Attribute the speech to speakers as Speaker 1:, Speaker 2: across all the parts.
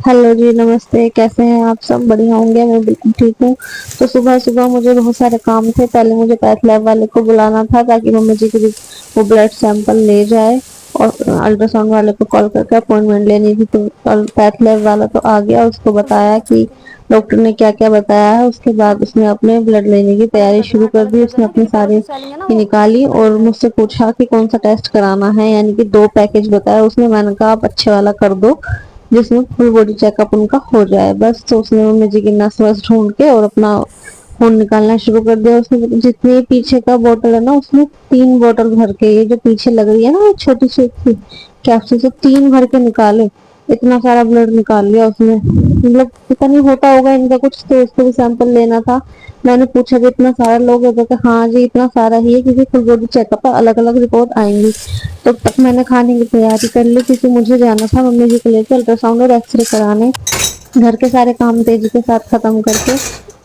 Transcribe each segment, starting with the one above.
Speaker 1: Hello जी, नमस्ते। कैसे हैं आप? सब बढ़िया होंगे। मैं बिल्कुल ठीक हूँ। तो सुबह सुबह मुझे बहुत सारे काम थे। पहले मुझे पैथ लैब वाले को बुलाना था ताकि मम्मी जी की वो ब्लड सैंपल ले जाए, और अल्ट्रासाउंड वाले को कॉल करके अपॉइंटमेंट लेनी थी। तो कल पैथ लैब वाला तो आ गया, उसको बताया कि डॉक्टर ने क्या क्या बताया है। उसके बाद उसने अपने ब्लड लेने की
Speaker 2: ऐड
Speaker 1: तैयारी
Speaker 2: कर देना
Speaker 1: शुरू
Speaker 2: है
Speaker 1: कर
Speaker 2: गलत
Speaker 1: दी।
Speaker 2: जगह
Speaker 1: उसने
Speaker 2: ना,
Speaker 1: अपने
Speaker 2: क्योंकि थोड़ा
Speaker 1: सारे
Speaker 2: सी स्वेलिंग है ना
Speaker 1: की
Speaker 2: वो
Speaker 1: निकाली
Speaker 2: साइड
Speaker 1: और
Speaker 2: में।
Speaker 1: मुझसे पूछा कि कौन सा टेस्ट कराना है, यानी कि 2 पैकेज बताया उसने। मैंने कहा आप अच्छे वाला कर दो जिसमें फुल बॉडी चेकअप उनका हो जाए बस। तो उसने मम्मी जी की नस वस ढूंढ के और अपना खून निकालना शुरू कर दिया। उसने जितनी पीछे का बोतल है ना, उसमें 3 बोतल भर के, ये जो पीछे लग रही है ना छोटी छोटी कैप्सूल, से 3 भर के निकाले। इतना सारा ब्लड निकाल लिया उसने। मतलब पता नहीं होता होगा इनका कुछ, तो उसको भी सैंपल लेना था। मैंने पूछा कि इतना सारा लोग है? तो कहा हाँ जी इतना सारा ही है, क्योंकि फुल बॉडी चेकअप है, अलग अलग रिपोर्ट आएंगी। तो तब मैंने खाने की तैयारी कर ली, क्योंकि मुझे जाना था मम्मी जी को लेकर अल्ट्रासाउंड और एक्सरे कराने। घर के सारे काम तेजी के साथ खत्म करके,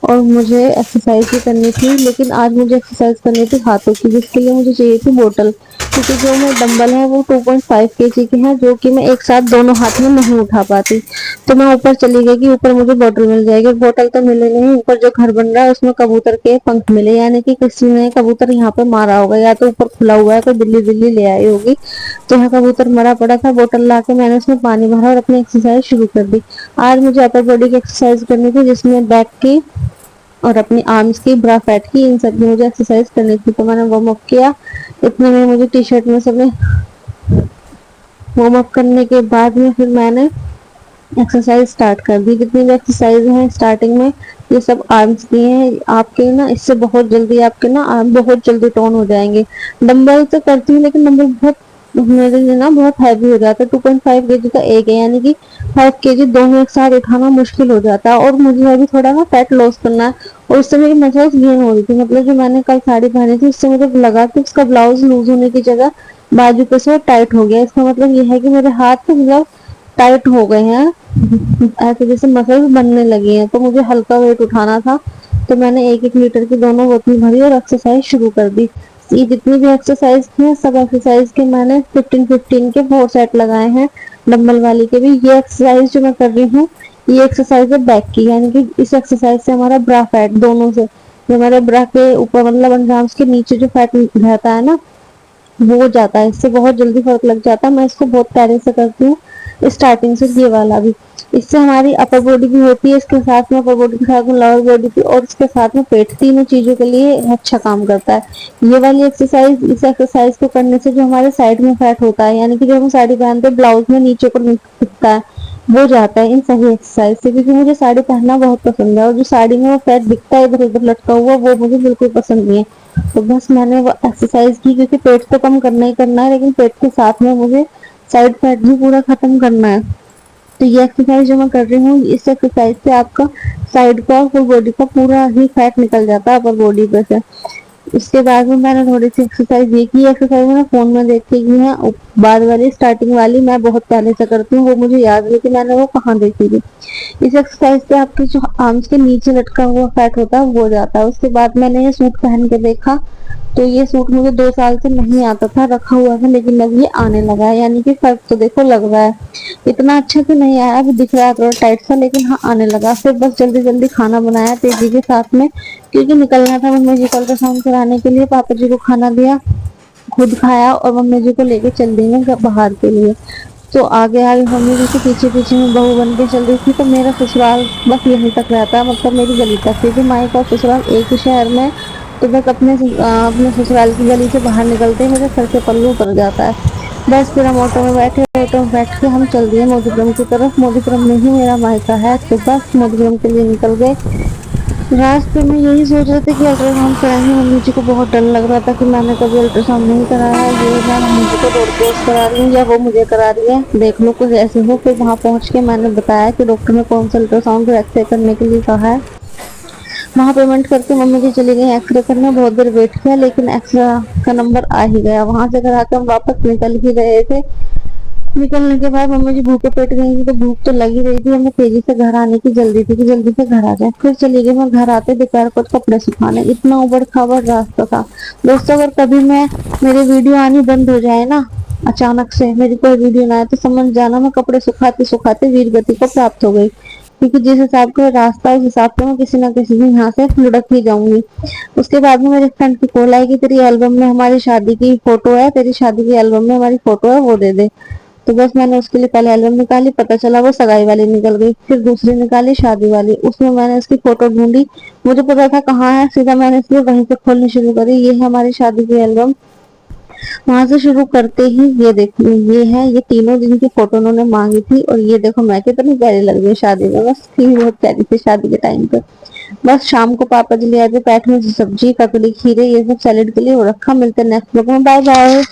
Speaker 1: और मुझे एक्सरसाइज भी करनी थी। लेकिन आज मुझे एक्सरसाइज करनी थी हाथों की, जिसके लिए मुझे चाहिए थी बोतल, क्योंकि जो मेरे डंबल है वो 2.5 केजी के हैं, जो कि मैं एक साथ दोनों हाथ में नहीं उठा पाती। तो मैं ऊपर चली गई कि ऊपर मुझे बोतल मिल जाएगी। बोतल तो मिले नहीं, ऊपर जो घर बन रहा है उसमें कबूतर के पंख मिले, यानी कि किसी ने कबूतर यहाँ पे मारा होगा, या तो ऊपर खुला हुआ है, कोई बिल्ली बिल्ली ले आई होगी। तो यहाँ कबूतर मरा पड़ा था। बोतल ला के मैंने उसमें पानी भरा और अपनी एक्सरसाइज शुरू कर दी। आज मुझे अपर बॉडी की एक्सरसाइज करनी थी, जिसमें बैक की और अपनी आर्म्स की, ब्रा फैट की, इन सब की मुझे एक्सरसाइज करनी थी। तो मैंने वार्म अप किया। इतने में मुझे टी शर्ट में सबने वार्म अप करने के बाद में फिर मैंने एक्सरसाइज स्टार्ट कर दी। जितनी भी एक्सरसाइज है स्टार्टिंग में, ये सब आर्म्स की हैं। आपके ना इससे बहुत जल्दी आपके ना आर्म बहुत जल्दी टोन हो जाएंगे। डंबल तो करती हूँ, लेकिन डंबल बहुत मेरे लिए ना बहुत हैवी हो जाता है। 2.5 केजी का एक है, यानी कि 5 केजी दोनों एक साथ उठाना मुश्किल हो जाता है। और मुझे अभी थोड़ा ना फैट लॉस करना है, और उससे मेरी मसल्स गेन हो रही थी। मतलब जो मैंने कल साड़ी पहनी थी, उससे मुझे लगा कि उसका ब्लाउज लूज होने की जगह बाजू पे से टाइट हो गया। इसका मतलब ये है कि मेरे हाथ मतलब टाइट हो गए हैं, ऐसे जैसे मसल्स बनने लगी हैं। तो मुझे हल्का वेट उठाना था, तो मैंने 1-1 लीटर की दोनों बोतल भरी और एक्सरसाइज शुरू कर दी। ये जितनी भी एक्सरसाइज थी, सब एक्सरसाइज के मैंने 15-15 के 4 सेट लगाए हैं, डंबल वाली के भी। ये एक्सरसाइज जो मैं कर रही हूँ, ये एक्सरसाइज है बैक की, यानी कि इस एक्सरसाइज से हमारा ब्रा फैट दोनों से, जो हमारे ब्रा के ऊपर मतलब अंडरआर्म्स के नीचे जो फैट रहता है ना, वो हो जाता है। इससे बहुत जल्दी फर्क लग जाता है। मैं इसको बहुत पहले से करती हूँ, स्टार्टिंग से, ये वाला भी। इससे हमारी अपर बॉडी भी होती है, इसके साथ में अपर बॉडी के साथ में लोअर बॉडी भी, और इसके साथ में पेट, तीनों चीजों के लिए अच्छा काम करता है ये वाली एक्सरसाइज। इस एक्सरसाइज को करने से जो हमारे साइड में फैट होता है, यानी कि जब हम साड़ी पहनते हैं ब्लाउज में नीचे को दिखता है, वो जाता है इन सभी एक्सरसाइज से। क्योंकि मुझे साड़ी पहनना बहुत पसंद है, और जो साड़ी में वो फैट दिखता है इधर उधर लटका हुआ, वो मुझे बिल्कुल पसंद नहीं है। तो बस मैंने वो एक्सरसाइज की, क्योंकि पेट तो कम करना ही करना है, लेकिन पेट के साथ में मुझे साइड फैट भी पूरा खत्म करना है। तो ये एक्सरसाइज जो मैं कर रही हूँ, इस एक्सरसाइज से आपका साइड का फुल बॉडी का पूरा ही फैट निकल जाता है अपर बॉडी पे से। इसके बाद में मैंने थोड़ी सी एक्सरसाइज ये की। एक्सरसाइज मैंने फोन में देख के की है। बाद वाली स्टार्टिंग वाली मैं बहुत पहले से करती हूँ, वो मुझे याद नहीं कि मैंने वो कहाँ देखी थी। इस एक्सरसाइज से आपके जो आर्म्स के नीचे लटका हुआ फैट होता है वो हो जाता है। उसके बाद मैंने ये सूट पहन के देखा, तो ये सूट मुझे 2 साल से नहीं आता था, रखा हुआ था, लेकिन अब ये आने लगा है, यानी कि फर्क तो देखो लग रहा है। इतना अच्छा तो नहीं आया, अभी दिख रहा है थोड़ा टाइट सा, लेकिन हाँ आने लगा। फिर बस जल्दी जल्दी खाना बनाया तेजी के साथ में, क्योंकि निकलना था मम्मी जी को अल्ट्रासाउंड कराने के लिए। पापा जी को खाना दिया, खुद खाया, और मम्मी जी को लेके चल दी मैं बाहर के लिए। तो आगे आगे मम्मी जी के पीछे पीछे मैं बहू बन के चल रही थी। तो मेरा ससुराल बस यहीं तक रहता है, मतलब मेरी गली तक, क्योंकि मायका और ससुराल एक ही शहर में। तो बस अपने ससुराल की गली से बाहर निकलते ही मेरे सर से पल्लू उतर जाता है। बस फिर हम ऑटो में बैठे, ऑटो में बैठ के हम चल दिए मोदीपुरम की तरफ। मोदीपुरम में ही मेरा मायका है, तो बस मोदीपुरम के लिए निकल गए। रास्ते में यही सोच रहे थे कि अल्ट्रासाउंड कराएंगे। मम्मी जी को बहुत डर लग रहा था कि मैंने कभी अल्ट्रासाउंड नहीं कराया है, ये मैं मम्मी जी को रोड क्रॉस करा रही हूँ या वो मुझे करा रही है, देख लो कुछ ऐसे हो। फिर वहां पहुंच के मैंने बताया कि डॉक्टर ने कौन सा अल्ट्रासाउंड एक्सरे करने के लिए कहा है। वहां पेमेंट करके मम्मी जी चली गई एक्सरे करने। बहुत देर वेट किया, लेकिन एक्सरे का नंबर आ ही गया। वहां से करा के हम वापस निकल ही रहे थे। निकलने के बाद मम्मी जी भूखे पेट गई थी, तो भूख तो लगी रही थी। हमें तेजी से घर आने की जल्दी थी कि जल्दी से घर आ जाए। फिर चली गई मैं घर आते दोपहर को कपड़े सुखाने। इतना उबड़ खाबड़ रास्ता था दोस्तों। अगर कभी मैं मेरी वीडियो आनी बंद हो जाए ना, अचानक से मेरी कोई वीडियो ना आए तो समझ जाना मैं कपड़े सुखाते सुखाते वीर गति को प्राप्त हो गई, क्योंकि जिस हिसाब का रास्ता है उस हिसाब से मैं किसी ना किसी दिन यहाँ से लुढ़क ही जाऊंगी। उसके बाद में मेरे फ्रेंड की कॉल आई कि तेरी एल्बम में हमारी शादी की फोटो है, तेरी शादी की एल्बम में हमारी फोटो है, वो दे दे। तो बस मैंने उसके लिए पहले एल्बम निकाली, पता चला वो सगाई वाली निकल गई। फिर दूसरी निकाली शादी वाली, उसमें मैंने उसकी फोटो ढूंढी, मुझे पता था कहाँ है, सीधा मैंने इसलिए वहीं से खोलनी शुरू करी, ये है हमारी शादी की एल्बम। वहां से शुरू करते ही ये देखिए, ये है, ये तीनों दिन की फोटो उन्होंने मांगी थी, और ये देखो मैं कितनी प्यारी लग रही हूँ शादी में, बस थी बहुत प्यारी थी शादी के टाइम पे। बस शाम को पापा जी ले आए थे पैट में से सब्जी, ककड़ी, खीरे, ये सब सैलेड के लिए वो रखा। मिलते नेक्स्ट ब्लॉग में, बाय बाय।